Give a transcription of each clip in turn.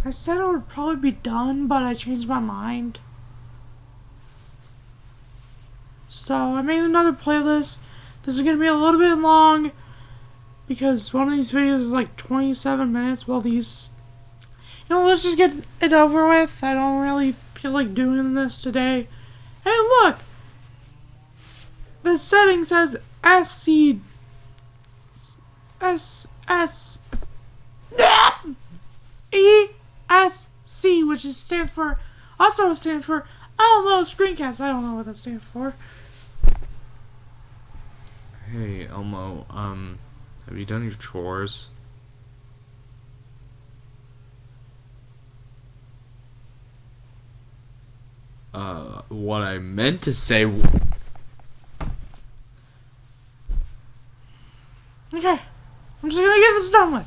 I said it would probably be done, but I changed my mind. So I made another playlist. This is going to be a little bit long because one of these videos is like 27 minutes, while these... let's just get it over with. I don't really feel like doing this today. Hey, look! The setting says ESC, which stands for Elmo Screencast. I don't know what that stands for. Hey, Elmo, have you done your chores? What I meant to say... Okay, I'm just gonna get this done with.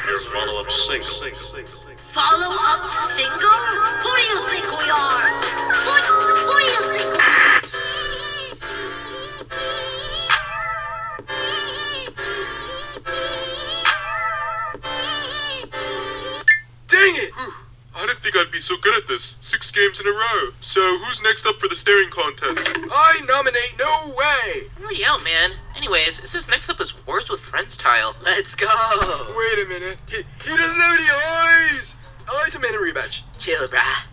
Your follow-up single. Follow-up single? Who do you think we are? Who do you think we are? Dang it! I didn't think I'd be so good at this. 6 games in a row. So, who's next up for the staring contest? I nominate No Way! I'm already out, man. Anyways, it says next up is Wars with Friends tile. Let's go! Wait a minute. He doesn't have any eyes! I like to make a rematch. Chill, brah.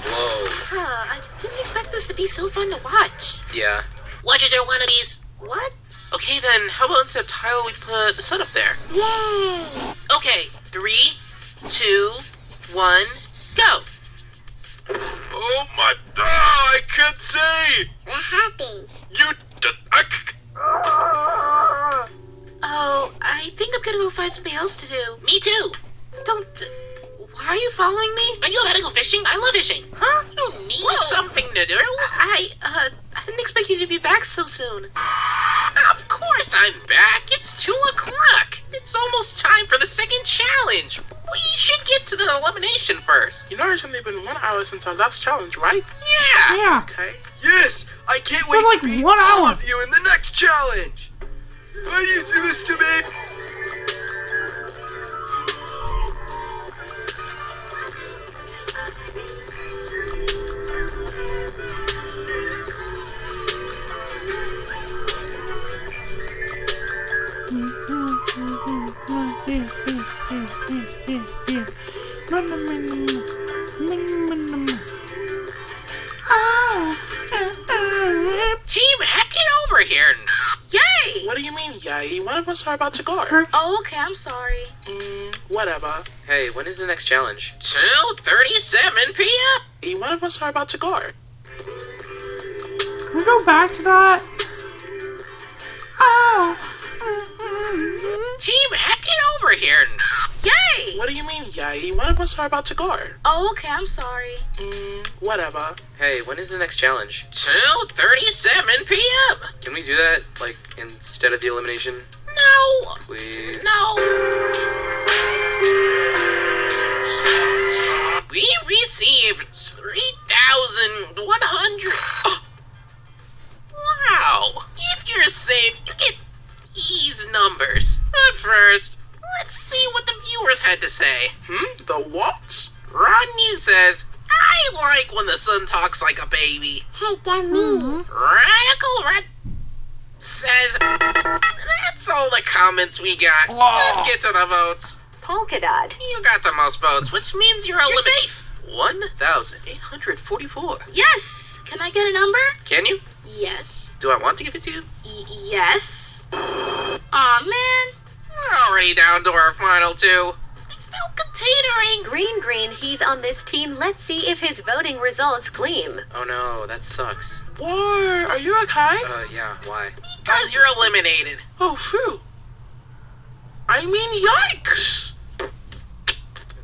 Whoa. I didn't expect this to be so fun to watch. Yeah. Watchers are wannabes! What? Okay then, how about instead of tile we put the sun up there? Yay! Okay, 3, 2, 1, go! Oh my... I can't say! We're happy. You... Oh, I think I'm gonna go find something else to do. Me too! Don't... Why are you following me? Are you about to go fishing? I love fishing! Huh? You need Whoa. something to do? I didn't expect you to be back so soon. Of course I'm back! It's 2 o'clock! It's almost time for the second challenge! We should get to the elimination first! You know it's only been 1 hour since our last challenge, right? Yeah! Yeah. Okay. Yes! I can't wait like to beat 1 all hour. of you in the next challenge! Why do you do this to me? Team, heck it over here! Yay! What do you mean, yay? One of us are about to go. Oh, okay, I'm sorry. Whatever. Hey, when is the next challenge? 2:37 p.m. Hey, one of us are about to go. Can we go back to that? Oh. Team, heck it over here! Yay! What do you mean, yay? One of us are about to go. Oh, okay, I'm sorry. Whatever. Hey, when is the next challenge? 2:37 p.m. Can we do that, like, instead of the elimination? No! Please? No! We received 3,100... Wow! If you're safe, you get these numbers. But first, let's see what the viewers had to say. The what? Rodney says, I like when the sun talks like a baby. Hey, that me. Radical Red says, that's all the comments we got. Let's get to the votes. Polka dot. You got the most votes, which means you're eliminated. 1,844. Yes! Can I get a number? Can you? Yes. Do I want to give it to you? Yes. Aw, man. We're already down to our final 2. Falcon tatering. Green, he's on this team. Let's see if his voting results gleam. Oh no, that sucks. Why? Are you okay? Yeah, why? Because you're eliminated. Oh, phew. I mean, yikes!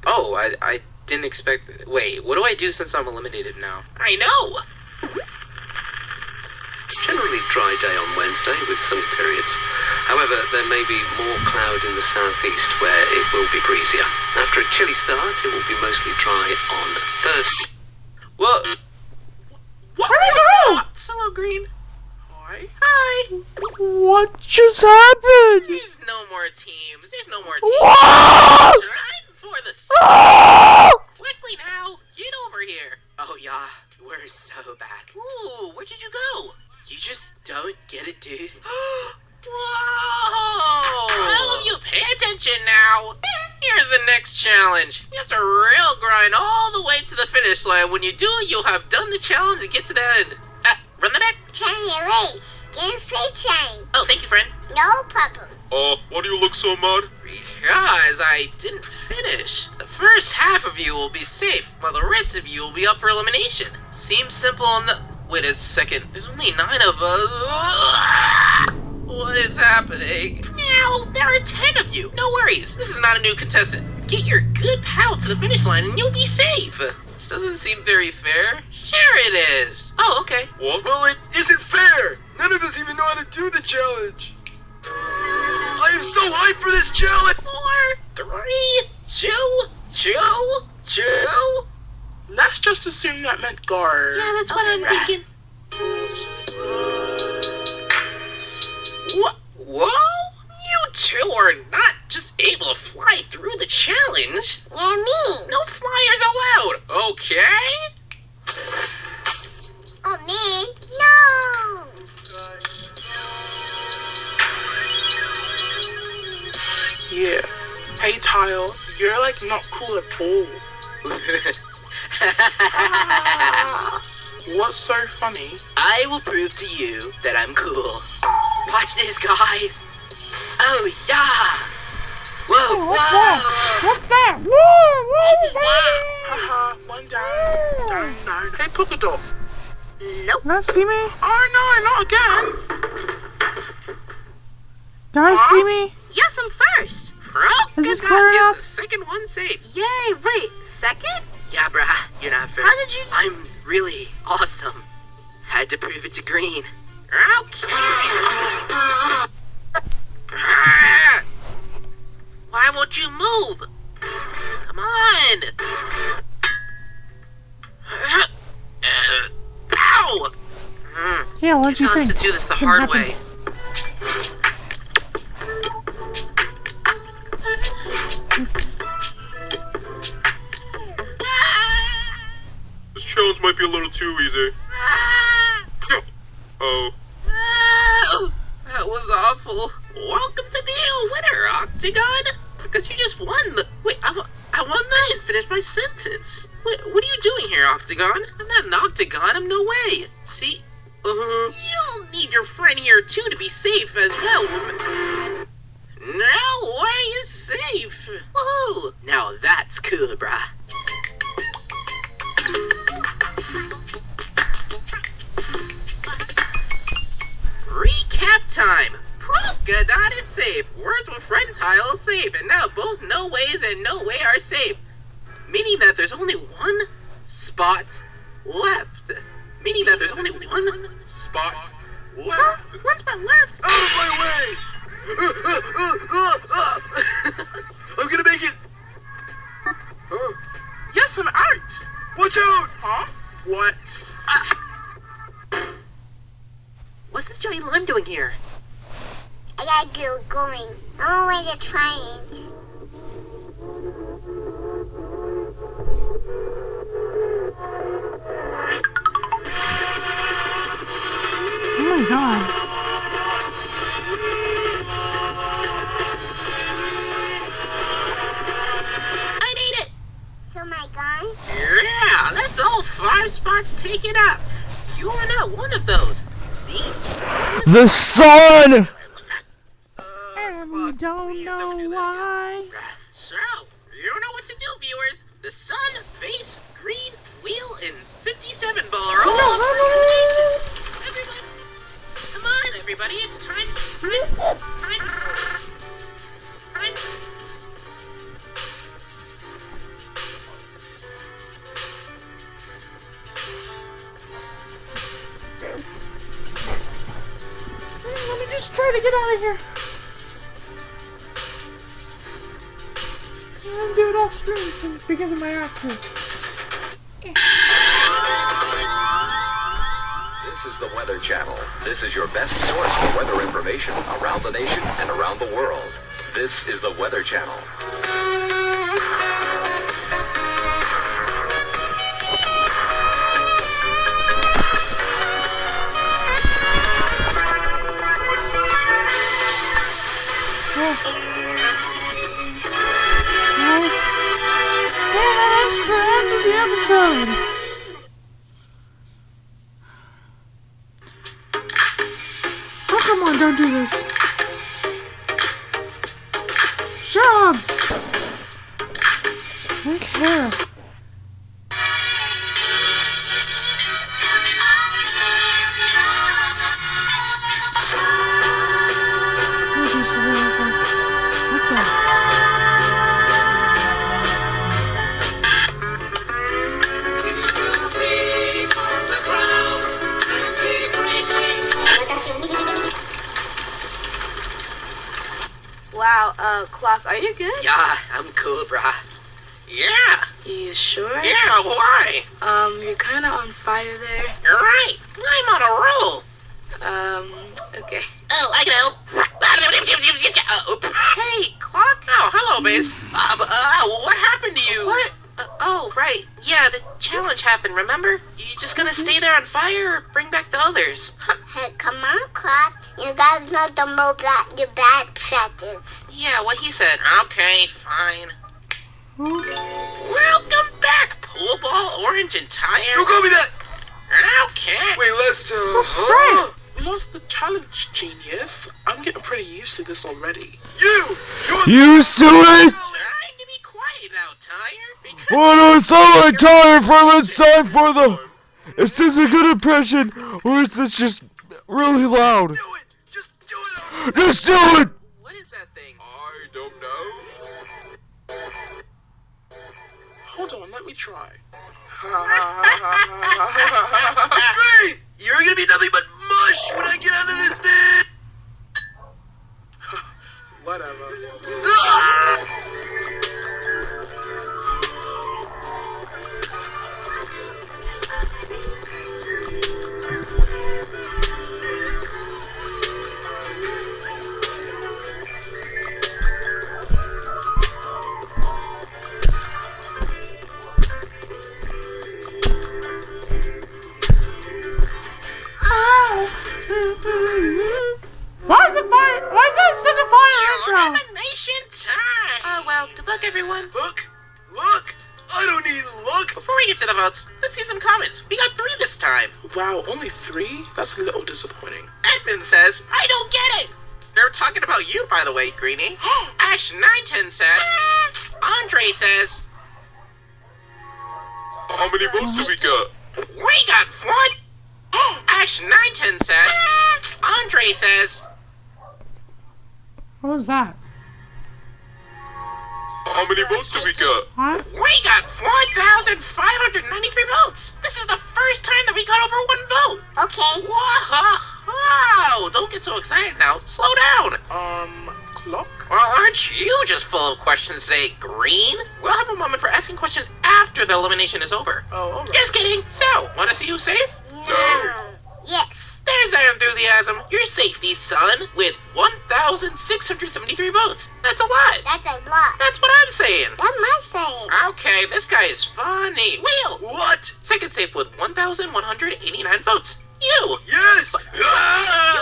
Oh, I didn't expect... Wait, what do I do since I'm eliminated now? I know! Generally dry day on Wednesday with sunny periods. However, there may be more cloud in the southeast where it will be breezier. After a chilly start, it will be mostly dry on Thursday. Whoa. Where'd he go? Hello, Green. Hi. Hi. What just happened? There's no more teams. There's no more teams. Whoa! Time for the Oh! Quickly now, get over here. Oh yeah, we're so back. Ooh, where did you go? You just don't get it, dude. Whoa! All of you, pay attention now. Here's the next challenge. You have to real grind all the way to the finish line. When you do, you'll have done the challenge and get to the end. Run the back. Turn your legs. Get a free chain. Oh, thank you, friend. No problem. Why do you look so mad? Because I didn't finish. The first half of you will be safe, while the rest of you will be up for elimination. Seems simple enough. Wait a second. There's only 9 of us. What is happening? Now, there are 10 of you. No worries. This is not a new contestant. Get your good pal to the finish line and you'll be safe. This doesn't seem very fair. Sure it is. Oh, okay. What? Well, it isn't fair. None of us even know how to do the challenge. I am so hyped for this challenge. 4, 3, 2, 2, 2. Let's just assume that meant guard. Yeah, that's what I'm thinking. What? Whoa? You two are not just able to fly through the challenge. Yeah, me. No flyers allowed. Okay? Oh, man. No. Yeah. Hey, Tile, you're like not cool at all. What's so funny? I will prove to you that I'm cool. Watch this, guys. Oh, yeah. Whoa, What's whoa. that? What's that? Whoa! What is that? Haha, one down. Hey, Polka Dot. Nope. Guys, see me? Oh no, not again. Guys, see me? Yes, I'm first. Is this clear enough? The second one safe. Yay, wait, second? Yeah, bruh, you're not first. How did you- I'm really awesome. Had to prove it to Green. Okay. Why won't you move? Come on. Ow! Yeah, what Guess do you I'll have think? to do this the Can hard happen. way. This challenge might be a little too easy. Oh. That was awful. Welcome to being a winner, Octagon. Because you just won the. Wait, I won that and finished my sentence. What are you doing here, Octagon? I'm not an Octagon. I'm no way. See, you'll need your friend here too to be safe as well. No way is safe. Woohoo! Now that's cool, brah. Recap time. Polka Dot is safe. Words with friend Tile is safe. And now both no ways and no way are safe. Meaning that there's only one spot left. Meaning that there's only one spot left. One spot left. Out of my way! I'm gonna make it. Yes, I'm out. Watch out! Huh? What? What's this giant lime doing here? I gotta go going. I'm on the way to trains. Oh my god. I made it. So my gun? Yeah, that's all 5 spots taken up. You are not one of those. The sun! And we don't know why. So, you know what to do, viewers. The sun, face, green, wheel, and 57 ball are all up for elimination. Everybody, come on, everybody, it's time. Let me just try to get out of here. it off screen because of my accent. This is the Weather Channel. This is your best source for weather information around the nation and around the world. This is the Weather Channel. That's the end of the episode. Oh, come on, don't do this. Shut up. I don't care. What the? Wow, Clock, are you good? Yeah, I'm cool, brah. Yeah. You sure? Yeah, why? You're kinda on fire there. You're right. I'm on a roll. Okay. Oh, I can help. Hey, Clock. Oh, hello, Bass. What happened to you? What? Oh, right. Yeah, the challenge happened, remember? You just gonna stay there on fire or bring back the others? Hey, come on, Clock. You guys know the move that your back settings. Yeah, what he said. Okay, fine. Welcome back, pool ball, orange, and tire. Don't call me that! Okay. Wait, let's, We lost the challenge, genius. I'm getting pretty used to this already. Used to it? Trying to be quiet now, Tire. Because What are so tired for? It's time for the... Is this a good impression? Or is this just really loud? Do it! Just do it! Just do it! what is that thing? I don't know. Hold on, let me try. Great! You're gonna be nothing but mush when I get out of this thing! Whatever. Why is that such a fire intro? Elimination time! Oh, well, good luck, everyone. Look! Look! I don't need luck! Before we get to the votes, let's see some comments. We got 3 this time. Wow, only 3? That's a little disappointing. Edmund says, I don't get it! They're talking about you, by the way, Greenie. Ash910 says, Andre says, How many votes do we got? we got 1. Ash910 says, Andre says, What was that? How many votes do we got? Huh? we got 4,593 votes. This is the first time that we got over 1 vote. Okay. Wow! Don't get so excited now. Slow down. Clock? Well, aren't you just full of questions today, Green? We'll have a moment for asking questions after the elimination is over. Oh, alright. Just kidding. So, want to see who's safe? No. Yes. There's that enthusiasm. You're safety, son, with 1,673 votes. That's a lot. That's a lot. That's what I'm saying. That's my saying. Okay, this guy is funny. Will. What? Second safe with 1,189 votes. You. Yes! You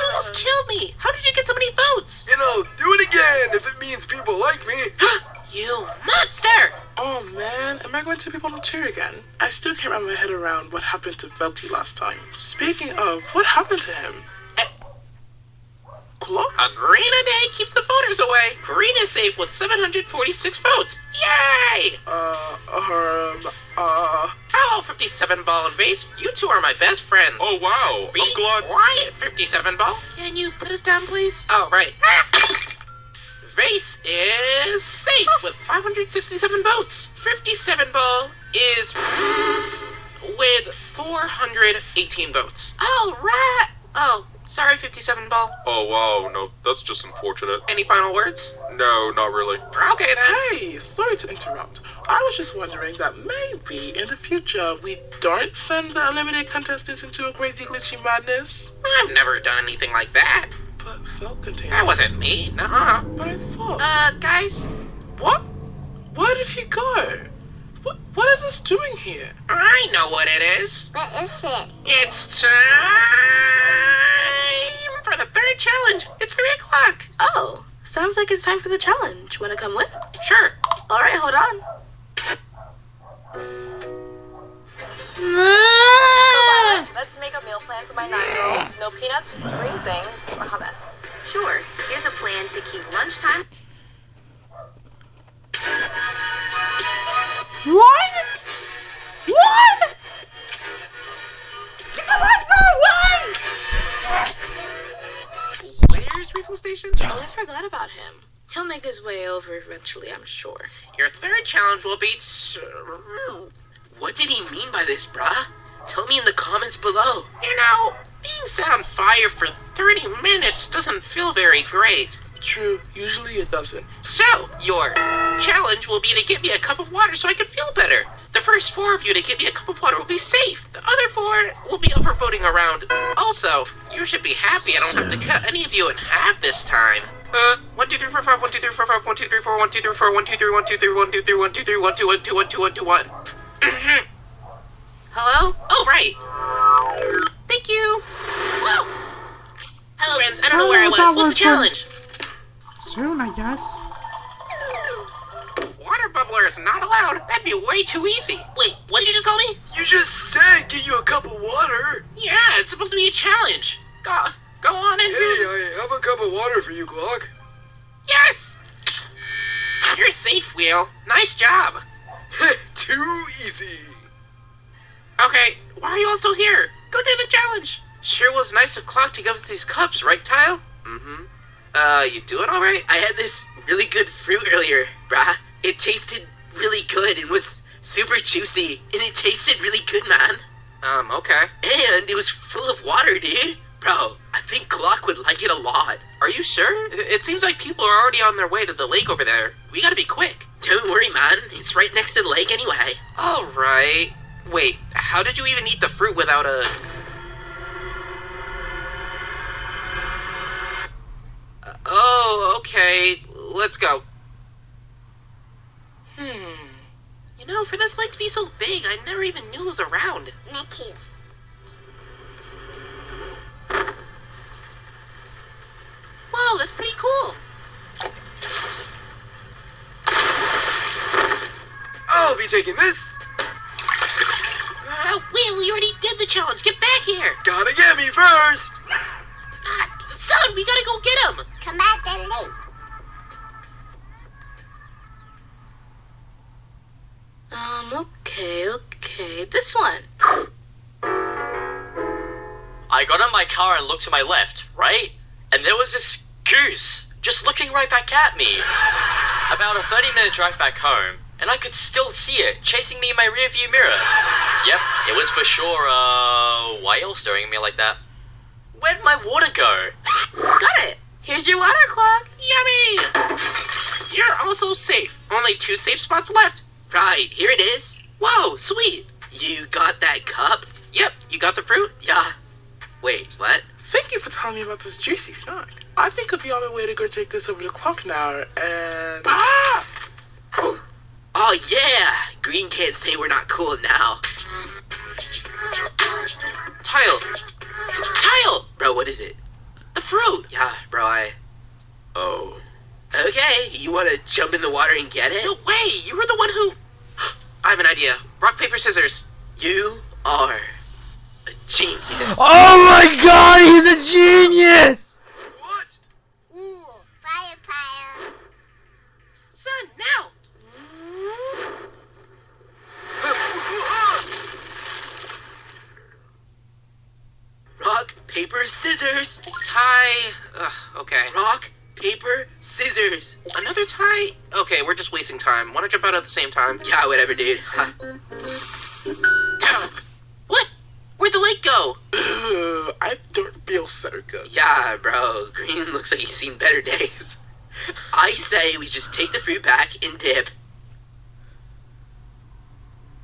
almost killed me. How did you get so many votes? You know, do it again if it means people like me. You monster. Oh man, am I going to be volunteer again? I still can't wrap my head around what happened to Velty last time. Speaking of, what happened to him? Clock? A green a day keeps the voters away. Green is safe with 746 votes. Yay! Hello, 57 Ball and Vase. You two are my best friends. Oh wow, Be I'm glad. quiet, 57 Ball. Can you put us down, please? Oh, right. Vase is safe with 567 votes. 57 Ball is with 418 votes. All right. Oh, Sorry, 57 Ball. Oh wow, no, that's just unfortunate. Any final words? No, not really. Okay then. Hey, sorry to interrupt. I was just wondering that maybe in the future we don't send the eliminated contestants into a crazy glitchy madness. I've never done anything like that. But Felt contained. That wasn't me, nuh-uh. But I thought. Guys? What? Where did he go? What is this doing here? I know what it is. What is it? It's time for the third challenge. It's 3 o'clock. Oh, sounds like it's time for the challenge. Wanna come with? Sure. Alright, hold on. Let's make a meal plan for my 9-year-old. No peanuts, green things, or hummus. Sure, here's a plan to keep lunchtime. What? What? Get the monster away! Where's Refill Station? Oh, I forgot about him. He'll make his way over eventually, I'm sure. Your third challenge will be... What did he mean by this, bruh? Tell me in the comments below. You know, being set on fire for 30 minutes doesn't feel very great. True, usually it doesn't. So, your challenge will be to get me a cup of water so I can feel better. The first 4 of you to get me a cup of water will be safe. The other 4 will be up for voting around. Also, you should be happy I don't have to cut any of you in half this time. 1, 2, 3, 4, 5, 1, 2, 3, 4, 5, 1, 2, 3, 4, 1, 2, 3, 4, 1, 2, 3, 1, 2, 3, 1, 2, 3, 1, 2, 3, 1, 2, 1, 2, 1, 2, 1, 2, 1, 2, 1. Hello? Oh, right. Thank you. Whoa. Hello, friends. I don't know where I was. What's the challenge? Soon, I guess. Water bubbler is not allowed. That'd be way too easy. Wait, what did you just tell me? You just said get you a cup of water. Yeah, it's supposed to be a challenge. Go on and do... Hey, I have a cup of water for you, Glock. Yes! You're safe, Wheel. Nice job. Too easy. Okay, why are you all still here? Go do the challenge. Sure was nice of Clock to give us these cups, right, Tile? Mm-hmm. You doing alright? I had this really good fruit earlier, brah. It tasted really good and was super juicy, and it tasted really good, man. Okay. And it was full of water, dude. Bro, I think Clock would like it a lot. Are you sure? It seems like people are already on their way to the lake over there. We gotta be quick. Don't worry, man. It's right next to the lake anyway. Alright. Wait, how did you even eat the fruit without a... Oh, okay. Let's go. You know, for this lake to be so big, I never even knew it was around. Me too. Whoa, that's pretty cool. I'll be taking this. Will, you already did the challenge. Get back here. Gotta get me first. Son, we gotta go get him. Come back that late. Okay. This one. I got in my car and looked to my left, right? And there was this goose just looking right back at me. About a 30-minute drive back home, and I could still see it chasing me in my rearview mirror. Yep, it was for sure, why else staring at me like that? Where'd my water go? Got it. Here's your water clock. Yummy. You're also safe. Only 2 safe spots left. Right, here it is. Whoa, sweet. You got that cup? Yep, you got the fruit? Yeah. Wait, what? Thank you for telling me about this juicy snack. I think I'll be on my way to go take this over to Clock now, and... Ah! Oh, yeah! Green can't say we're not cool now. Tile! Tile! Bro, what is it? The fruit! Yeah, bro, Oh. Okay, you wanna jump in the water and get it? No way! You were the one who... I have an idea. Rock, paper, scissors. You are a genius. Oh my god, he's a genius! What? Ooh, fire. Son, now! Rock, paper, scissors. Tie. Okay. Rock, paper, scissors. Another tie? Okay, we're just wasting time. Wanna jump out at the same time? Yeah, whatever, dude. What? Where'd the lake go? I don't feel so good. Yeah, bro. Green looks like he's seen better days. I say we just take the fruit back and dip.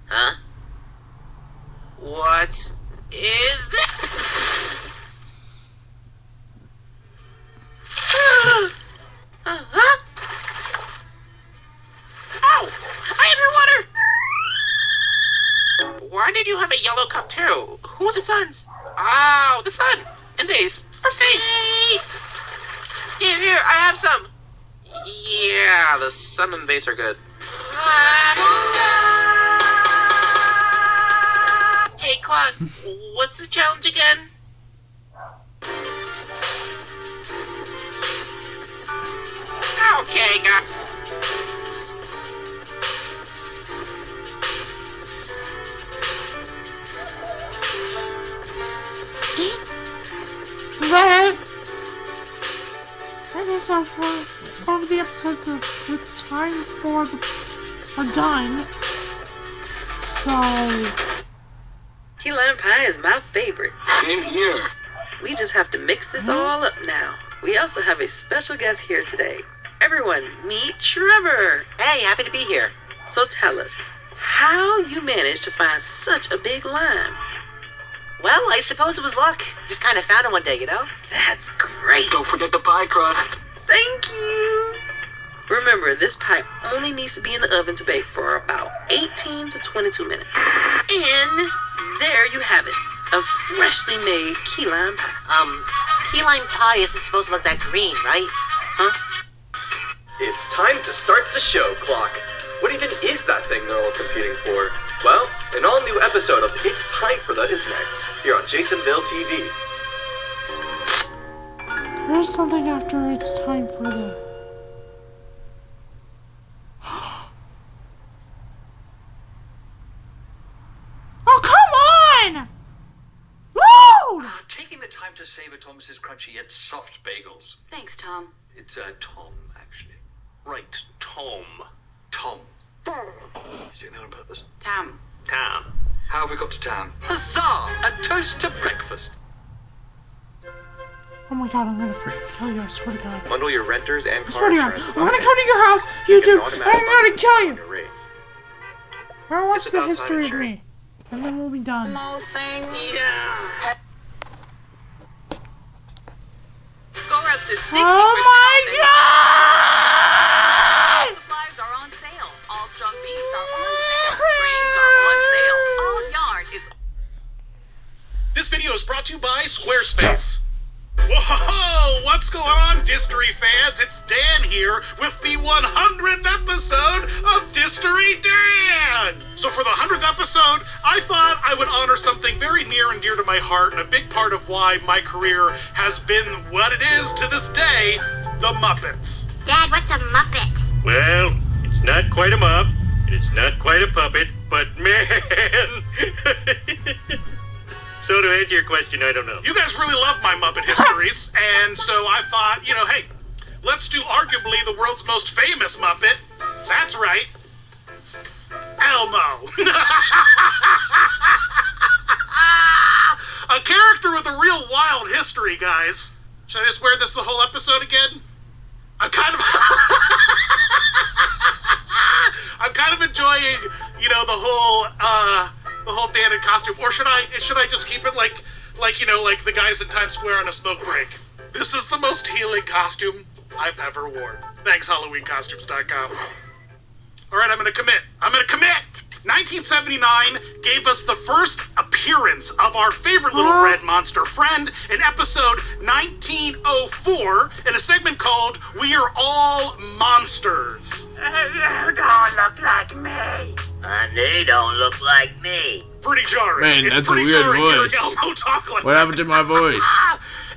Huh? What is that? Huh? Ow! I have your water! Why did you have a yellow cup too? Who was the sun's? Oh, the sun and base are saints! Here, I have some! Yeah, the sun and base are good. Hey, Clock, what's the challenge again? Okay, guys. Is that it? That is all for the episodes of It's Time for the are done. So Key lime pie is my favorite. Same here. We just have to mix this all up now. We also have a special guest here today. Everyone, meet Trevor. Hey, happy to be here. So tell us, how you managed to find such a big lime? Well, I suppose it was luck. Just kind of found it one day, you know? That's great. Don't forget the pie crust. Thank you. Remember, this pie only needs to be in the oven to bake for about 18 to 22 minutes. And there you have it, a freshly made key lime pie. Key lime pie isn't supposed to look that green, right? Huh? It's time to start the show, Clock. What even is that thing they're all competing for? Well, an all-new episode of It's Time for the is next, here on Jasonville TV. there's something after It's Time for the. Oh, come on! Load! Taking the time to savor Thomas's crunchy yet soft bagels. Thanks, Tom. It's Tom, actually. Right, Tom. Tom. Is you doing that on purpose? Tom. Tom. How have we got to town? Huzzah! A toast to breakfast. Oh my god, I'm gonna freaking kill you, I swear to god. Bundle your renters and I car swear to god, insurance I'm with gonna come to your house, YouTube, and I'm gonna kill you! your rates. Or watch It's the about time history to of me, and then we'll be done. Yeah. Score up to 60% Oh my god! Supplies are on sale. All strong beads are on sale. Frames are on sale. All yarn is. This video is brought to you by Squarespace. Whoa! What's going on, Distory fans? It's Dan here with the 100th episode of Distory Dan! So for the 100th episode, I thought I would honor something very near and dear to my heart, and a big part of why my career has been what it is to this day, the Muppets. Dad, what's a Muppet? Well, it's not quite a Mupp, and it's not quite a puppet, but man... So to answer your question, I don't know. You guys really love my Muppet histories, and so I thought, hey, let's do arguably the world's most famous Muppet. That's right. Elmo. A character with a real wild history, guys. Should I just wear this the whole episode again? I'm kind of enjoying, the whole Dan in costume, or should I just keep it like the guys in Times Square on a smoke break? This is the most healing costume I've ever worn. Thanks, HalloweenCostumes.com. All right, I'm gonna commit. 1979 gave us the first appearance of our favorite little red monster friend in episode 1904 in a segment called We Are All Monsters. You don't look like me. And they don't look like me. Pretty jarring. Man, that's a weird voice. Elmo talk like What happened to my voice?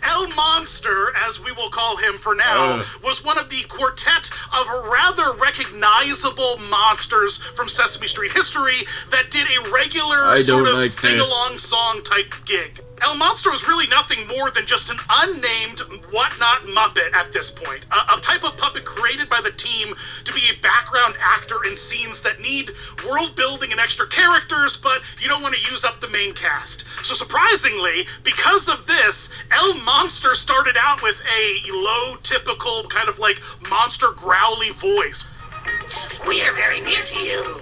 El Monster, as we will call him for now, was one of the quartet of rather recognizable monsters from Sesame Street history that did a regular sort of sing-along song type gig. El Monster was really nothing more than just an unnamed whatnot Muppet at this point. A type of puppet created by the team to be a background actor in scenes that need world building and extra characters, but you don't want to use up the main cast. So surprisingly, because of this, El Monster started out with a low, typical, kind of like monster growly voice. We are very near to you.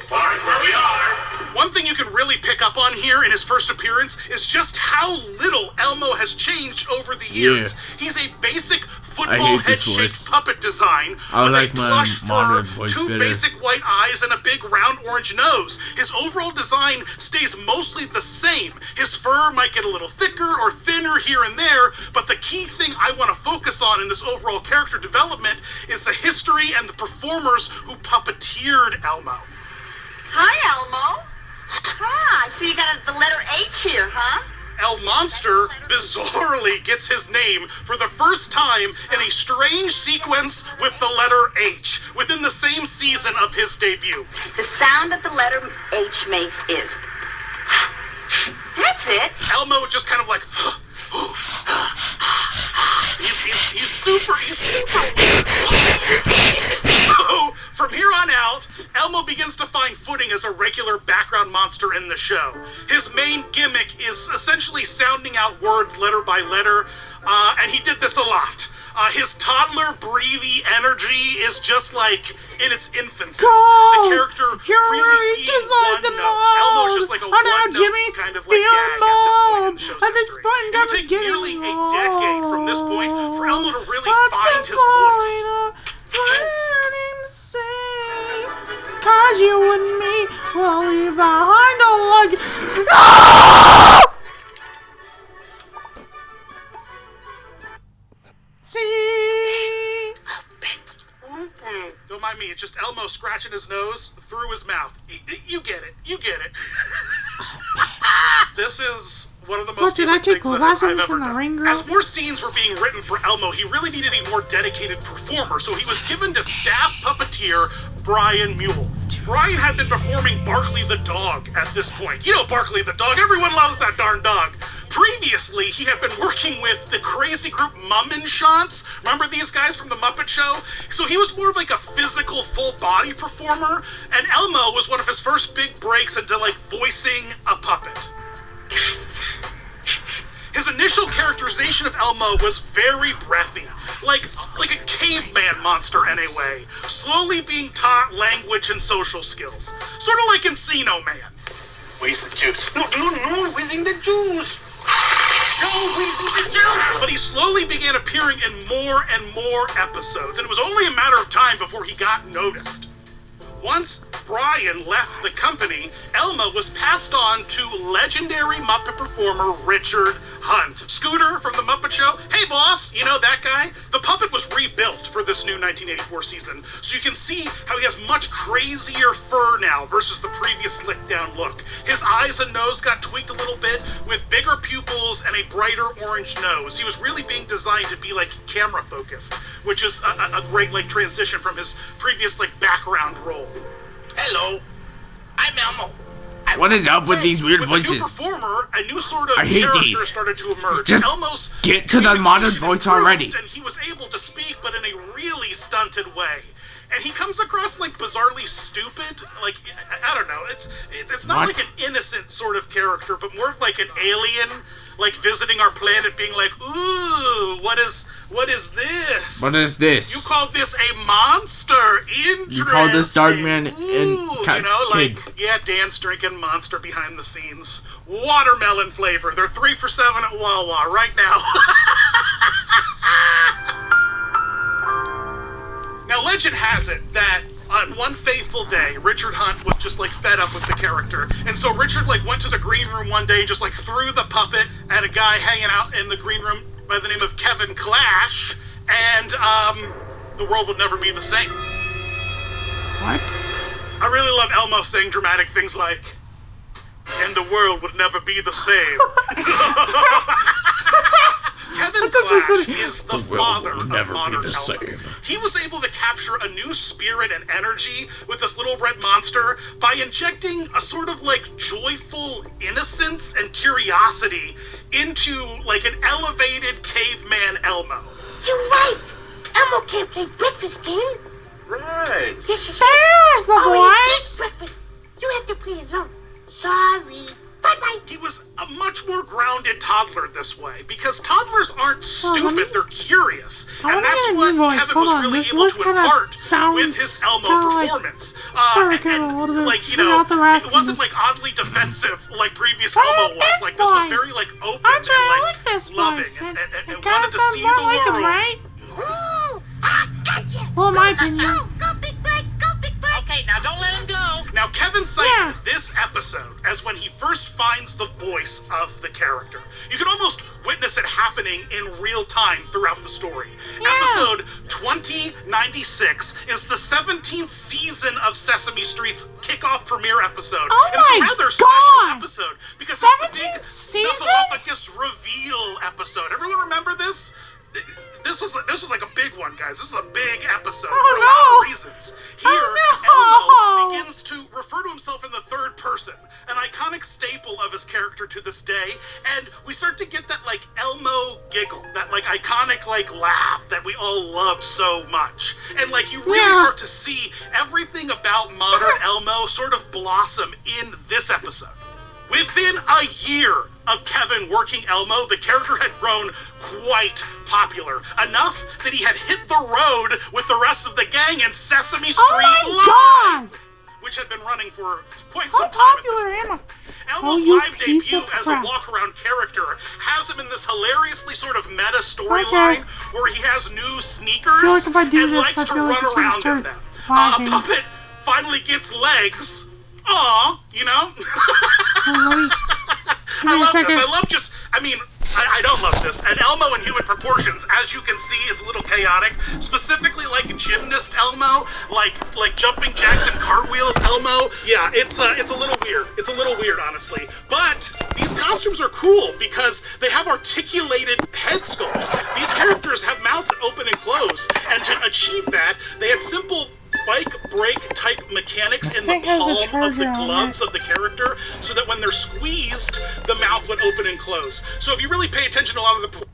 Far as where we are. One thing you can really pick up on here in his first appearance is just how little Elmo has changed over the years. He's a basic football head-shaped puppet design with a plush fur, two basic white eyes, and a big round orange nose. His overall design stays mostly the same. His fur might get a little thicker or thinner here and there, but the key thing I want to focus on in this overall character development is the history and the performers who puppeteered Elmo. Hi, Elmo. Ah, so you got the letter H here, huh? El Monster bizarrely gets his name for the first time in a strange sequence with the letter H within the same season of his debut. The sound that the letter H makes is... That's it. Elmo just kind of like... He's super weird. So, from here on out, Elmo begins to find footing as a regular background monster in the show. His main gimmick is essentially sounding out words letter by letter, and he did this a lot. His toddler breathy energy is just like in its infancy. The character really being just one note. Elmo's just like a one-note kind of like gag at this point in the show's history. It would take nearly a decade from this point for Elmo to really find his voice. Cause you and me will leave behind a luggage. See? Don't mind me, it's just Elmo scratching his nose through his mouth. You get it. You get it. This is one of the most things that I've ever done. As more scenes were being written for Elmo, he really needed a more dedicated performer, so he was given to staff puppeteer Brian Mule. Brian had been performing Barkley the dog at this point. You know Barkley the dog, everyone loves that darn dog. Previously, he had been working with the crazy group Mummenschanz. Remember these guys from the Muppet Show? So he was more of like a physical, full-body performer, and Elmo was one of his first big breaks into like voicing a puppet. His initial characterization of Elmo was very breathy, like a caveman monster in a way, slowly being taught language and social skills. Sort of like Encino Man. Where's the juice? No, where's the juice? But he slowly began appearing in more and more episodes, and it was only a matter of time before he got noticed. Once Brian left the company, Elmo was passed on to legendary Muppet performer Richard Hunt. Scooter from the Muppet Show, hey boss, you know that guy? The puppet was rebuilt for this new 1984 season, so you can see how he has much crazier fur now versus the previous slicked down look. His eyes and nose got tweaked a little bit with bigger pupils and a brighter orange nose. He was really being designed to be like camera focused, which is a great like transition from his previous like background role. Hello, I'm Elmo. What is up with these weird voices? A new performer, a new sort of I hate character these. started to emerge. Just Elmo's get to the modern voice already. And he was able to speak, but in a really stunted way. And he comes across like bizarrely stupid. Like I don't know. It's not like an innocent sort of character, but more of like an alien, like visiting our planet, being like, "Ooh, what is this? What is this? You call this a monster? Interesting. You call this dog man You know, like yeah, Dan's drinking Monster behind the scenes. Watermelon flavor. They're 3 for $7 at Wawa right now. Now, legend has it that on one fateful day, Richard Hunt was just like fed up with the character, and so Richard like went to the green room one day and just like threw the puppet at a guy hanging out in the green room by the name of Kevin Clash, and the world would never be the same. What? I really love Elmo saying dramatic things like, and the world would never be the same. Kevin That's so Clash funny. is the The world father will of never be modern the Elmo. same. He was able to capture a new spirit and energy with this little red monster by injecting a sort of like joyful innocence and curiosity into like an elevated caveman Elmo. You're right. Elmo can't play breakfast game. Right. Yes, yes, There's the oh, voice. breakfast. You have to play alone. Sorry. Bye-bye. He was a much more grounded toddler this way because toddlers aren't Oh, let me- stupid, they're curious. I And wanna that's get a what new voice. Kevin Hold was on, really this able voice to kinda impart sounds with his Elmo kinda like- performance. Better get a little bit Like, you straight know, out the rack it wasn't from like oddly defensive like previous I Elmo like was. this Like, this was voice. very like open Actually, and I like like this loving voice. and It wanted kinda to sounds see more the like him, world. right? Ooh, I gotcha. Well, in my opinion. Go, Big Bird. Go, Big Bird. Okay, now don't let him go. Now, Kevin cites Yeah. this episode as when he first finds the voice of the character. You can almost witness it happening in real time throughout the story. Yeah. Episode 2096 is the 17th season of Sesame Street's kickoff premiere episode. Oh and it's my a rather God. special episode because it's the 17 big seasons? Snuffleupagus reveal episode. Everyone remember this? This was like a big one, guys. This was a big episode for a lot of reasons. Here, Elmo begins to refer to himself in the third person, an iconic staple of his character to this day, and we start to get that like Elmo giggle, that like iconic like laugh that we all love so much. And like you really start to see everything about modern Elmo sort of blossom in this episode. Within a year of Kevin working Elmo, the character had grown quite popular, enough that he had hit the road with the rest of the gang in Sesame Street Live, which had been running for quite some time. How popular am I? Elmo's you live piece debut of as a crap. walk-around character has him in this hilariously sort of meta storyline where he has new sneakers I feel like if I do and this, I likes to feel like run it's gonna around in start them. lagging. Puppet finally gets legs. Aw, you know? I love this. I love just, I don't love this. And Elmo in human proportions, as you can see, is a little chaotic. Specifically like gymnast Elmo, like jumping jacks and cartwheels Elmo. Yeah, it's a little weird. It's a little weird, honestly. But these costumes are cool because they have articulated head sculpts. These characters have mouths that open and close. And to achieve that, they had simple bike brake type mechanics in the palm of the gloves of the character so that when they're squeezed, the mouth would open and close. So if you really pay attention to a lot of the...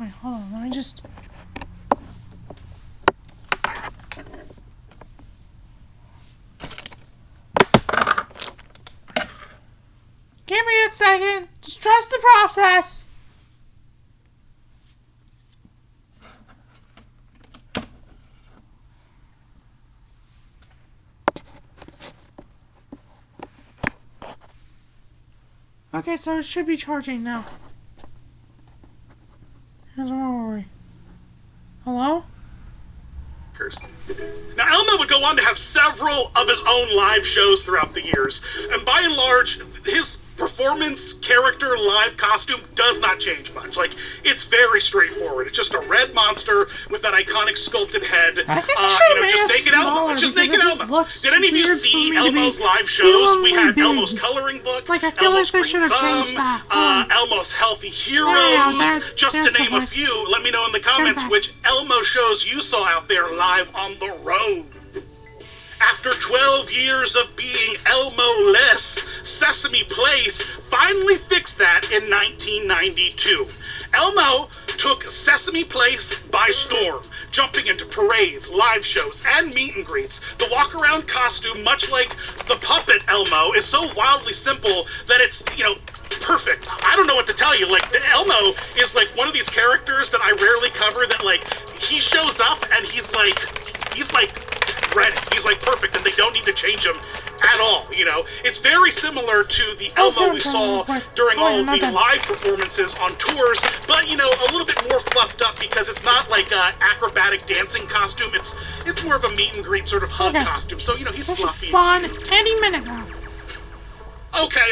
Wait, hold on, let me just... Give me a second. Just trust the process. Okay, so it should be charging now. Where were we? Hello? Now, Elmo would go on to have several of his own live shows throughout the years, and by and large, his performance, character, live costume does not change much. Like, it's very straightforward. It's just a red monster with that iconic sculpted head. I think they should have made just it naked Elmo. smaller Just because naked it just Elmo. looks Did any of you weird see for me to be Elmo's live shows? We had big. Elmo's coloring book, Like, I feel Elmo's like they should Green have Thumb, changed that. Elmo's Healthy Heroes, just to there's the name a voice. few. Let me know in the comments back. which Elmo shows you saw out there live on the road. After 12 years of being Elmo-less, Sesame Place finally fixed that in 1992. Elmo took Sesame Place by storm, jumping into parades, live shows, and meet and greets. The walk-around costume, much like the puppet Elmo, is so wildly simple that it's, perfect. I don't know what to tell you. Like, the Elmo is like one of these characters that I rarely cover that, like, he shows up and he's like ready. He's like perfect and they don't need to change him at all, It's very similar to the Elmo we saw during all of the live performances on tours, but, a little bit more fluffed up because it's not like a acrobatic dancing costume. It's more of a meet and greet sort of hug costume. So, he's fluffy. Fun any minute now. Okay.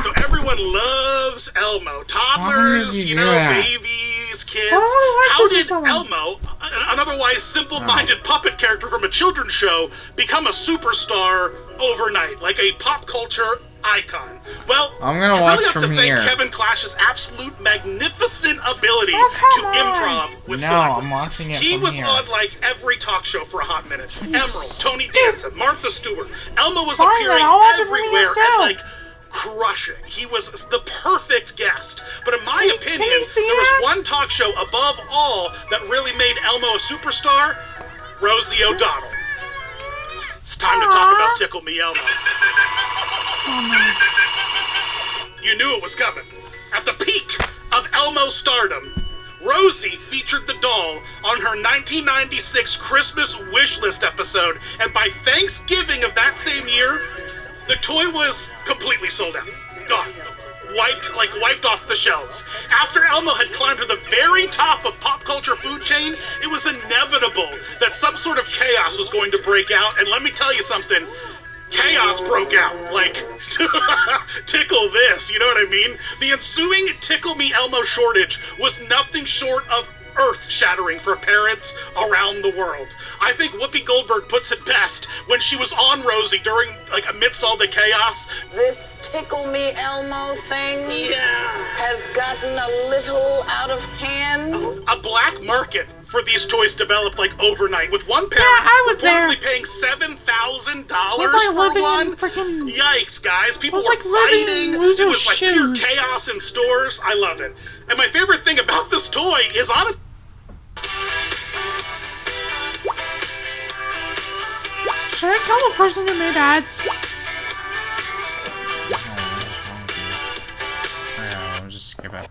So everyone loves Elmo. Toddlers, babies, kids. How did Elmo, an otherwise simple-minded puppet character from a children's show, become a superstar overnight? Like a pop culture icon. Well, I'm gonna you watch really have from to thank here. Kevin Clash's absolute magnificent ability to improv with No, celebrities. I'm watching it He from was here. on like every talk show for a hot minute. Emerald, Tony Danza, Martha Stewart. Elmo was Fine, appearing then, I'll watch it from everywhere here, and too. like crushing. He was the perfect guest. But in my opinion, you see there was us? one talk show above all that really made Elmo a superstar. Rosie O'Donnell. It's time to talk about Tickle Me Elmo. You knew it was coming. At the peak of Elmo stardom, Rosie featured the doll on her 1996 Christmas wish list episode, and by Thanksgiving of that same year, the toy was completely sold out. Gone. Wiped off the shelves. After Elmo had climbed to the very top of pop culture food chain, it was inevitable that some sort of chaos was going to break out, and let me tell you something, chaos broke out. Like, tickle this, you know what I mean? The ensuing Tickle Me Elmo shortage was nothing short of earth-shattering for parents around the world. I think Whoopi Goldberg puts it best when she was on Rosie during, like, amidst all the chaos. This Tickle Me Elmo thing has gotten a little out of hand. A black market for these toys developed like overnight, with one parent reportedly paying $7,000 for one. Yikes, guys! People were fighting. It was like pure chaos in stores. I love it. And my favorite thing about this toy is honestly. Should I tell the person who made ads? I'll just skip it.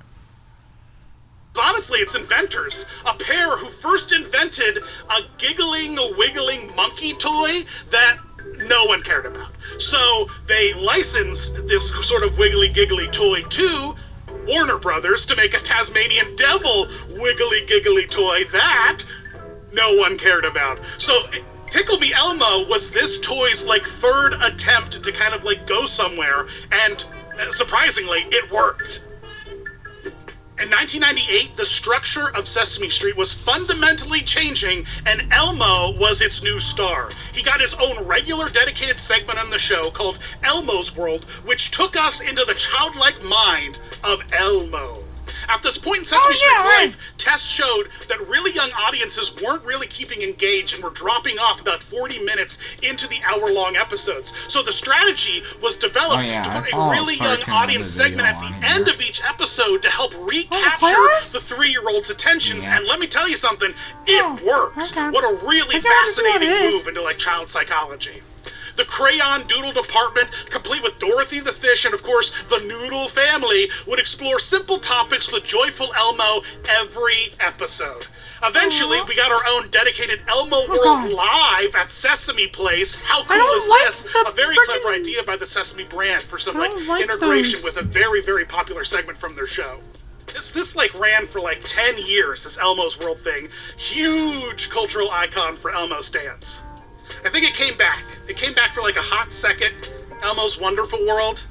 Honestly, it's inventors. A pair who first invented a giggling, wiggling monkey toy that no one cared about. So they licensed this sort of wiggly, giggly toy to Warner Brothers to make a Tasmanian Devil wiggly, giggly toy that no one cared about. So Tickle Me Elmo was this toy's like third attempt to kind of like go somewhere, and surprisingly, it worked. In 1998, the structure of Sesame Street was fundamentally changing, and Elmo was its new star. He got his own regular dedicated segment on the show called Elmo's World, which took us into the childlike mind of Elmo. At this point in Sesame Street's life, tests showed that really young audiences weren't really keeping engaged and were dropping off about 40 minutes into the hour-long episodes. So the strategy was developed to put a really young audience segment at the end of each episode to help recapture the 3-year-old's attentions. And let me tell you something, it worked. What a really fascinating move into like child psychology. The crayon doodle department, complete with Dorothy the fish and, of course, the Noodle family, would explore simple topics with joyful Elmo every episode. Eventually, we got our own dedicated Elmo World Live at Sesame Place. How cool is this? A very clever idea by the Sesame brand for some like integration with a very, very popular segment from their show. This like ran for like 10 years, this Elmo's World thing. Huge cultural icon for Elmo stans. I think it came back. It came back for like a hot second, Elmo's Wonderful World.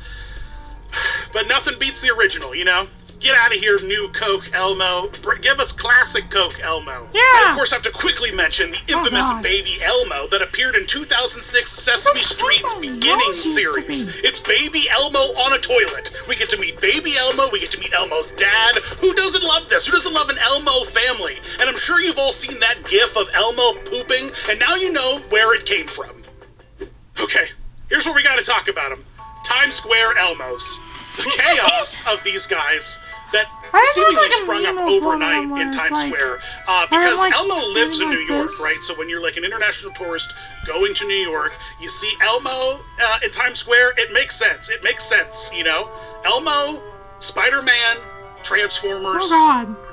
But nothing beats the original, you know? Get out of here, new Coke Elmo. Give us classic Coke Elmo. Yeah. I, of course, have to quickly mention the infamous Baby Elmo that appeared in 2006 Sesame Street's beginning series. It's Baby Elmo on a toilet. We get to meet Baby Elmo. We get to meet Elmo's dad. Who doesn't love this? Who doesn't love an Elmo family? And I'm sure you've all seen that gif of Elmo pooping, and now you know where it came from. Okay, here's where we gotta talk about them. Times Square Elmos. The chaos of these guys that seemingly sprung up overnight in Times Square. Because Elmo lives in New York, right? So when you're like an international tourist going to New York, you see Elmo in Times Square, it makes sense. It makes sense, you know? Elmo, Spider-Man, Transformers,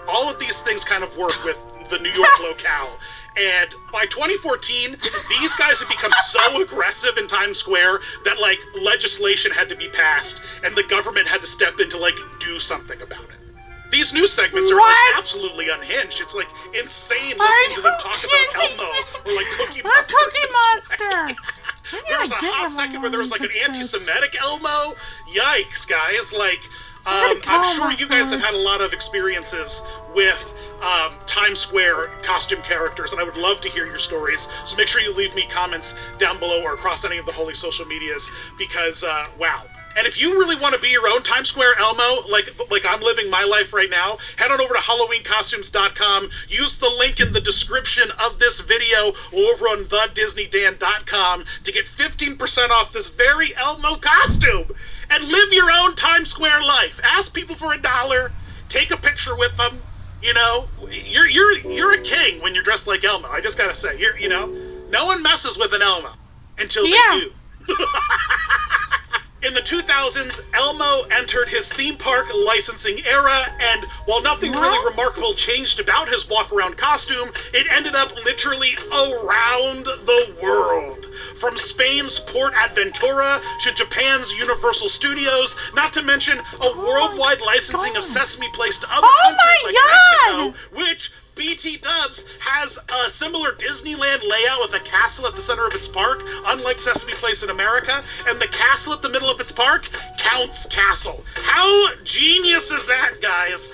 all of these things kind of work with the New York locale. And by 2014, these guys had become so aggressive in Times Square that, like, legislation had to be passed, and the government had to step in to, like, do something about it. These news segments are, like, absolutely unhinged. It's, like, insane listening to them talk about Elmo or, like, Cookie Monster. Cookie Monster! There was a hot second where there was, like, an anti-Semitic Elmo. Yikes, guys. Like, I'm sure you guys have had a lot of experiences with Times Square costume characters, and I would love to hear your stories. So make sure you leave me comments down below or across any of the holy social medias, because, wow, And if you really want to be your own Times Square Elmo, like I'm living my life right now, head on over to HalloweenCostumes.com. Use the link in the description of this video over on thedisneydan.com to get 15% off this very Elmo costume and live your own Times Square life. Ask people for $1. Take a picture with them. You know, you're a king when you're dressed like Elmo. I just gotta say, no one messes with an Elmo until they do. In the 2000s, Elmo entered his theme park licensing era, and while nothing really remarkable changed about his walk-around costume, it ended up literally around the world. From Spain's Port Aventura to Japan's Universal Studios, not to mention a worldwide licensing of Sesame Place to other countries like Mexico, which BT Dubs has a similar Disneyland layout with a castle at the center of its park, unlike Sesame Place in America, and the castle at the middle of its park counts Castle. How genius is that, guys?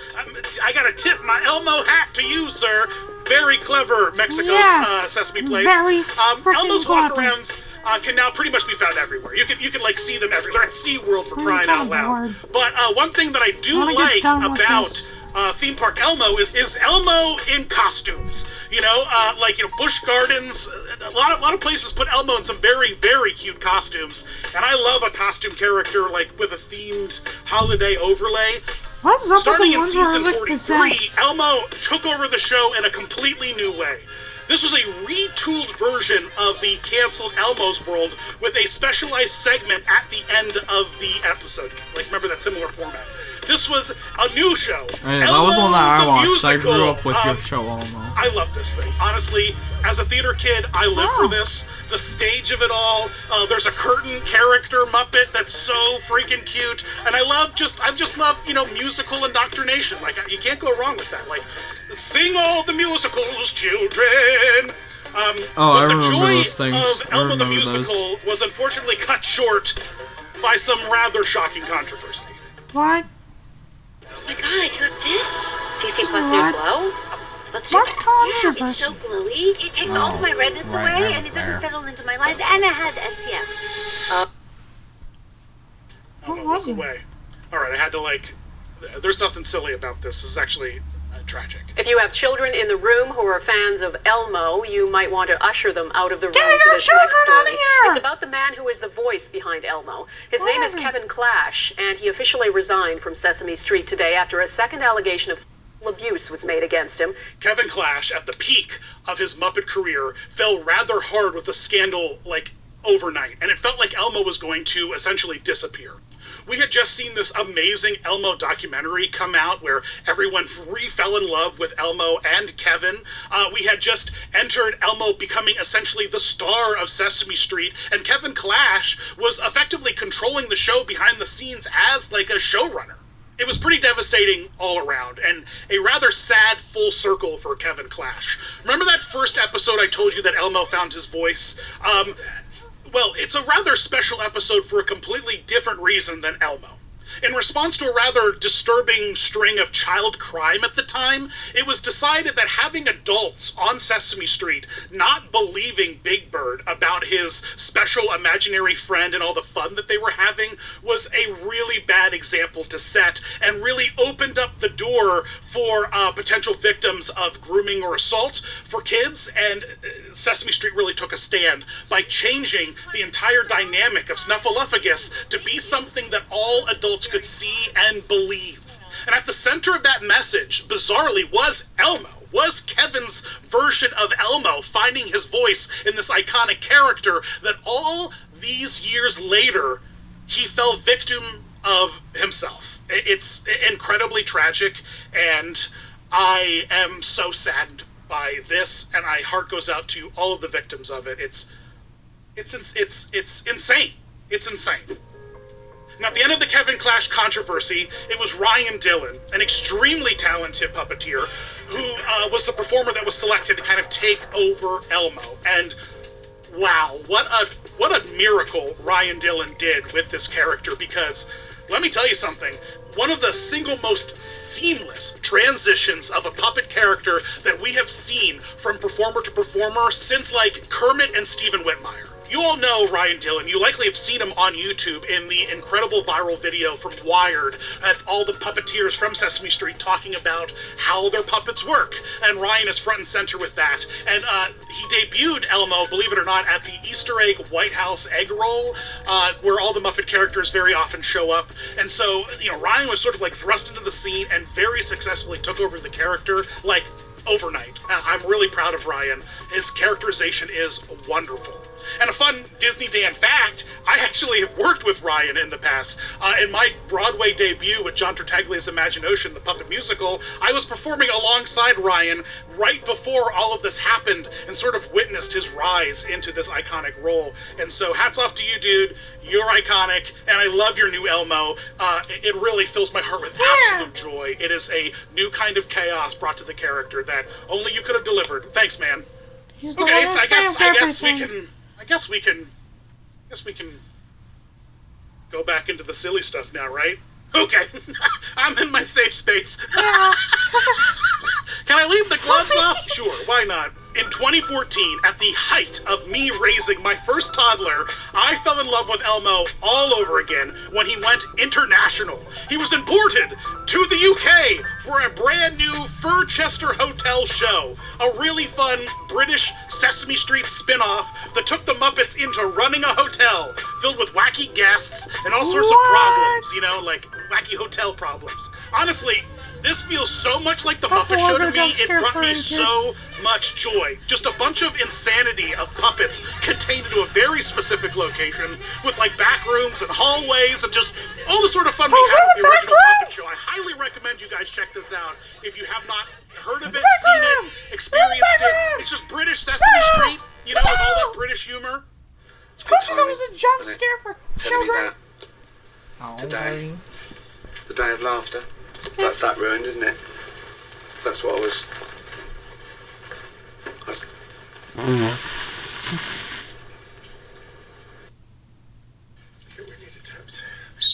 I gotta tip my Elmo hat to you, sir. Very clever, Mexico's Sesame Place. Elmo's walk-arounds can now pretty much be found everywhere. You can like see them everywhere. At SeaWorld, for crying out loud. But one thing that I do like about theme park Elmo is Elmo in costumes. Busch Gardens, a lot of places put Elmo in some very, very cute costumes, and I love a costume character like with a themed holiday overlay. What's up Starting in with the ones season where 43, possessed? Elmo took over the show in a completely new way. This was a retooled version of the canceled Elmo's World with a specialized segment at the end of the episode. Like, remember that similar format. This was a new show. Hey, that was one that I watched. I musical. grew up with your show, Elmo. I love this thing. Honestly, as a theater kid, I live for this. The stage of it all. There's a curtain character Muppet that's so freaking cute, and I just love musical indoctrination. Like, you can't go wrong with that. Like, sing all the musicals, children. I the remember joy those things. of Elmo the Musical was unfortunately cut short by some rather shocking controversy. What? Oh my god, you have this? CC plus new glow? Let's do What it. controversy? Yeah, it's so glowy. It takes all of my redness away, and it doesn't settle into my lines, and it has SPF. What was it? Away. All right, I had to there's nothing silly about this. This is actually tragic. If you have children in the room who are fans of Elmo, you might want to usher them out of the room Get for your this children next out of story. here! It's about the man who is the voice behind Elmo. His name is Kevin Clash, and he officially resigned from Sesame Street today after a second allegation of abuse was made against him. Kevin Clash, at the peak of his Muppet career, fell rather hard with a scandal overnight, and it felt like Elmo was going to essentially disappear. We had just seen this amazing Elmo documentary come out where everyone fell in love with Elmo and Kevin. We had just entered Elmo becoming essentially the star of Sesame Street, and Kevin Clash was effectively controlling the show behind the scenes as a showrunner. It was pretty devastating all around, and a rather sad full circle for Kevin Clash. Remember that first episode I told you that Elmo found his voice? Well, it's a rather special episode for a completely different reason than Elmo. In response to a rather disturbing string of child crime at the time, it was decided that having adults on Sesame Street not believing Big Bird about his special imaginary friend and all the fun that they were having was a really bad example to set, and really opened up the door for potential victims of grooming or assault for kids, and Sesame Street really took a stand by changing the entire dynamic of Snuffleupagus to be something that all adults could see and believe. And at the center of that message, bizarrely, was Elmo. Was Kevin's version of Elmo finding his voice in this iconic character that all these years later, he fell victim of himself. It's incredibly tragic, and I am so saddened by this, and my heart goes out to all of the victims of it. It's insane. It's insane. Now, at the end of the Kevin Clash controversy, it was Ryan Dillon, an extremely talented puppeteer, who was the performer that was selected to kind of take over Elmo. And wow, what a miracle Ryan Dillon did with this character, because let me tell you something. One of the single most seamless transitions of a puppet character that we have seen from performer to performer since Kermit and Stephen Whitmire. You all know Ryan Dillon. You likely have seen him on YouTube in the incredible viral video from Wired at all the puppeteers from Sesame Street talking about how their puppets work. And Ryan is front and center with that. And he debuted Elmo, believe it or not, at the Easter egg White House egg roll, where all the Muppet characters very often show up. And so, Ryan was sort of like thrust into the scene and very successfully took over the character, like, overnight. I'm really proud of Ryan. His characterization is wonderful. And a fun Disney Dan fact, I actually have worked with Ryan in the past. In my Broadway debut with John Tartaglia's Imagination, the puppet musical, I was performing alongside Ryan right before all of this happened and sort of witnessed his rise into this iconic role. And so hats off to you, dude. You're iconic, and I love your new Elmo. It really fills my heart with absolute joy. It is a new kind of chaos brought to the character that only you could have delivered. Thanks, man. He's the Okay, one so I guess we can go back into the silly stuff now, right? Okay. I'm in my safe space. Yeah. Can I leave the gloves off? Sure, why not? In 2014, at the height of me raising my first toddler, I fell in love with Elmo all over again when he went international. He was imported to the UK for a brand new Furchester Hotel show, a really fun British Sesame Street spin-off that took the Muppets into running a hotel filled with wacky guests and all sorts of problems, like wacky hotel problems. Honestly, this feels so much like the Muppet Show to me, it brought me so much joy. Just a bunch of insanity of puppets contained into a very specific location with back rooms and hallways and just all the sort of fun we had with the original Muppet Show. I highly recommend you guys check this out if you have not heard of it, seen it, experienced it. It's just British Sesame Street, with all that British humor. It's good timing. That was a jump scare for children. Today, the day of laughter. That's that ruined, isn't it? That's what I was.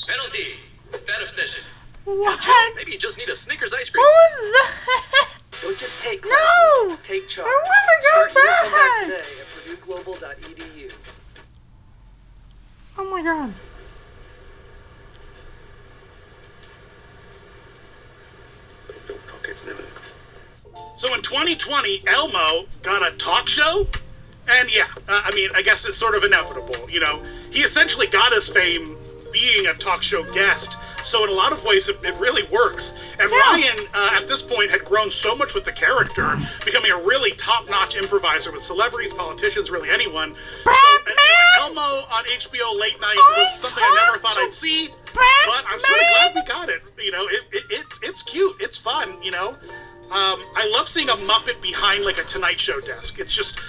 Penalty. Stand-up session. What? Maybe you just need a Snickers ice cream. What was that? Don't just take classes. No! Take charge. I want to go back. Come back today at PurdueGlobal.edu. Oh my god. So in 2020, Elmo got a talk show, and I guess it's sort of inevitable, He essentially got his fame being a talk show guest, so in a lot of ways it really works. And Ryan, at this point, had grown so much with the character, becoming a really top-notch improviser with celebrities, politicians, really anyone. So Elmo on HBO late night was something I never thought I'd see, but I'm sort of glad we got it. It's cute, it's fun, I love seeing a Muppet behind a Tonight Show desk. It just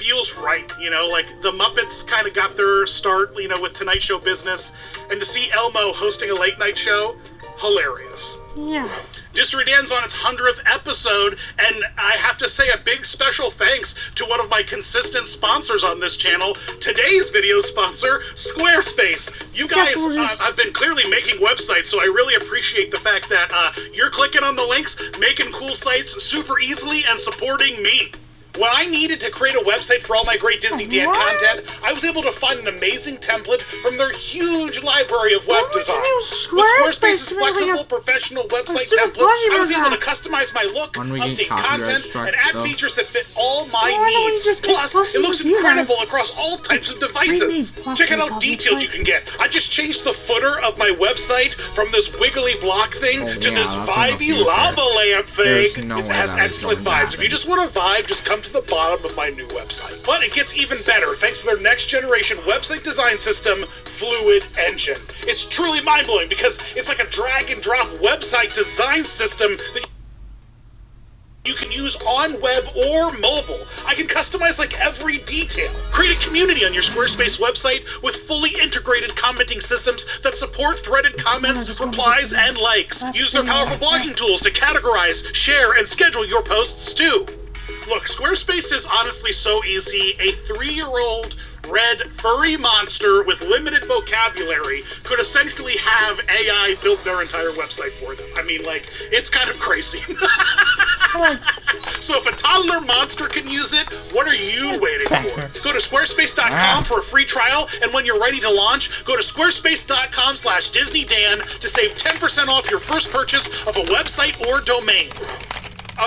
feels right, the Muppets kind of got their start, with Tonight Show business, and to see Elmo hosting a late night show, hilarious. Yeah. District ends on its 100th episode, and I have to say a big special thanks to one of my consistent sponsors on this channel, today's video sponsor, Squarespace. You guys have been clearly making websites, so I really appreciate the fact that you're clicking on the links, making cool sites super easily, and supporting me. When I needed to create a website for all my great Disney Dan content, I was able to find an amazing template from their huge library of web design. With Squarespace's flexible, professional website templates, I was able to customize my look, update content, and add features that fit all my needs. Plus, it looks incredible across all types of devices. Check out how detailed you can get. I just changed the footer of my website from this wiggly block thing to this vibey lava lamp thing. It has excellent vibes. If you just want a vibe, just come to the bottom of my new website. But it gets even better thanks to their next generation website design system, Fluid Engine. It's truly mind-blowing because it's like a drag and drop website design system that you can use on web or mobile. I can customize every detail. Create a community on your Squarespace website with fully integrated commenting systems that support threaded comments, replies, and likes. Use their powerful blogging tools to categorize, share, and schedule your posts too. Look, Squarespace is honestly so easy. A 3-year-old red furry monster with limited vocabulary could essentially have AI build their entire website for them. I mean, it's kind of crazy. So if a toddler monster can use it, what are you waiting for? Go to squarespace.com for a free trial, and when you're ready to launch, go to squarespace.com/DisneyDan to save 10% off your first purchase of a website or domain.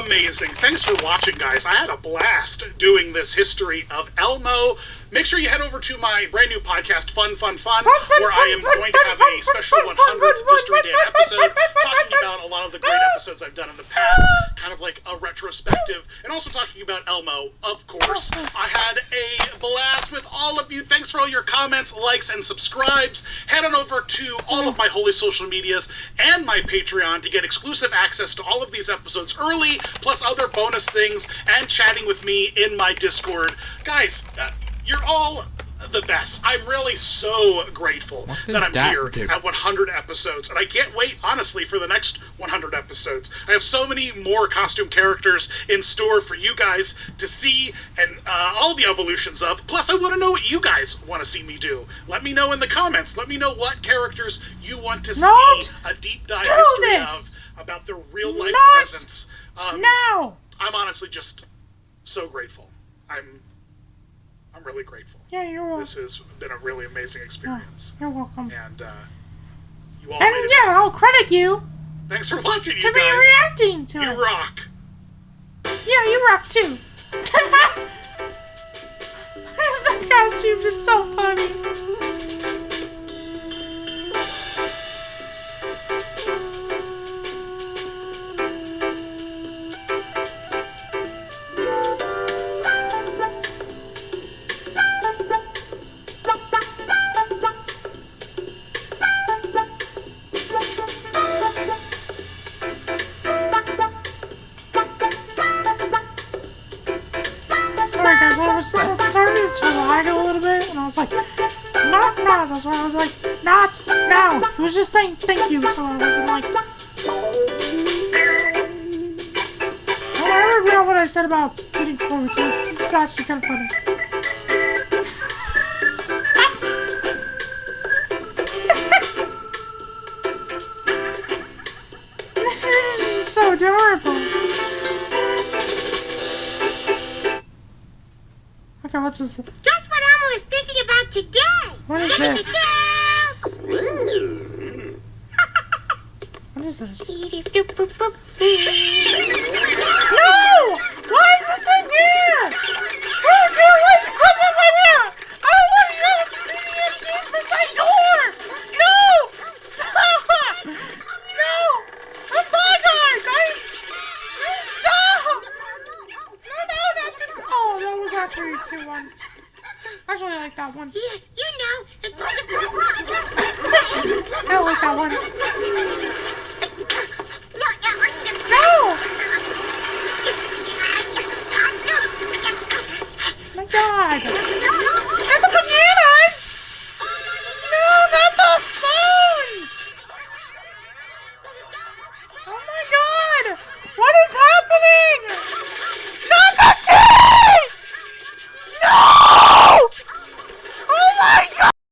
Amazing. Thanks for watching, guys. I had a blast doing this history of Elmo. Make sure you head over to my brand new podcast, Fun, where I am going to have a special 100th History Dan episode, talking about a lot of the great episodes I've done in the past, kind of like a retrospective, and also talking about Elmo, of course. I had a blast with all of you. Thanks for all your comments, likes, and subscribes. Head on over to all of my holy social medias and my Patreon to get exclusive access to all of these episodes early, plus other bonus things, and chatting with me in my Discord. Guys, you're all the best. I'm really so grateful that I'm here at 100 episodes, and I can't wait, honestly, for the next 100 episodes. I have so many more costume characters in store for you guys to see, and all the evolutions of. Plus, I want to know what you guys want to see me do. Let me know in the comments. Let me know what characters you want to see a deep dive history of, about their real-life presence. No! I'm honestly just so grateful. I'm really grateful. Yeah, you're welcome. This has been a really amazing experience. You're welcome. And you all and made it. yeah, I'll credit you. Thanks for watching, you to guys. be reacting to it. You rock. Yeah, you rock too. That costume is so funny. That's why I was like, not now. It was just saying thank you, so I wasn't like. I regret what I said about getting forward to this. This is actually kind of funny. This is just so adorable. Okay, what's this? Just what Elmo is thinking about today. What is this? What is this? No! Why is this in here? Why can't we put this in here? I don't want to get this from my door! No! Stop! No! Bye, guys! Stop! No, not this. Oh, that was actually a cute one. Actually, I like that one. Yeah, you know. I like that one.